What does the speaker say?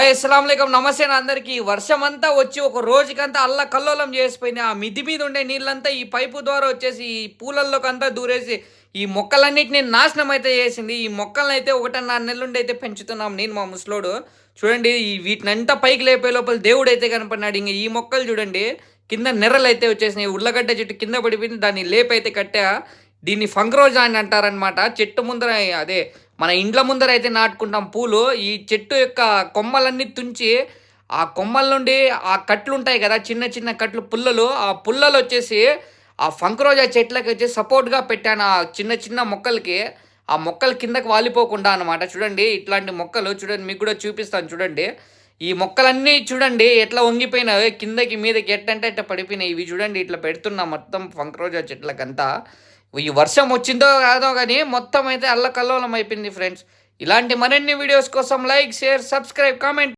Hi అస్సలాముఅలైకుం నమస్తే అందరికీ. వర్షమంతా వచ్చి ఒక రోజుకంతా అల్లకల్లోలం చేసిపోయింది. ఆ మిద్ది మీద ఉండే నీళ్ళంతా ఈ పైపు ద్వారా వచ్చేసి ఈ పూలల్లోకంతా దూరేసి ఈ మొక్కలన్నిటిని నాశనం అయితే చేసింది. ఈ మొక్కలనైతే 1.5 నెలలుండి అయితే పెంచుతున్నాం నేను మా ముసలోడు. చూడండి ఈ వీటినంతా పైకి లేపే లోపల దేవుడైతే కనపడినాడు. ఇంక ఈ మొక్కలు చూడండి కింద నెర్రలైతే వచ్చేసినాయి. ఉర్లగడ్డ చెట్టు కింద పడిపోయింది. దాన్ని లేపైతే కట్టా. దీన్ని ఫంగరోజా అని అంటారనమాట. చెట్టు ముందర అదే మన ఇండ్ల ముందర అయితే నాటుకుంటాం పూలు. ఈ చెట్టు యొక్క కొమ్మలన్నీ తుంచి, ఆ కొమ్మల నుండి ఆ కట్లుంటాయి కదా! చిన్న చిన్న కట్లు పుల్లలు, ఆ పుల్లలొచ్చేసి ఆ ఫంక్రోజా చెట్లకొచ్చి సపోర్ట్‌గా పెట్టాను. ఆ చిన్న చిన్న మొక్కలకి. ఆ మొక్కలు కిందకి వాలిపోకుండా అనమాట. చూడండి ఇట్లాంటి మొక్కలు చూడండి మీకు గూడా చూపిస్తాను చూడండి. ఈ మొక్కలన్నీ చూడండి ఎట్లా వంగిపోయినాయో కిందకి, మీదకి ఎట్టంటే అట్ట పడిపోయినాయి. ఇవి చూడండి ఇట్లా పెడుతున్నా మొత్తం ఫంక్రోజా చెట్లకంతా. ఈ వర్షం వచ్చిందో కాదో గానీ మొత్తం అయితే అల్లకల్లోలం అయిపోయింది ఫ్రెండ్స్. ఇలాంటి మరిన్ని వీడియోస్ కోసం లైక్, షేర్, సబ్స్క్రైబ్, కామెంట్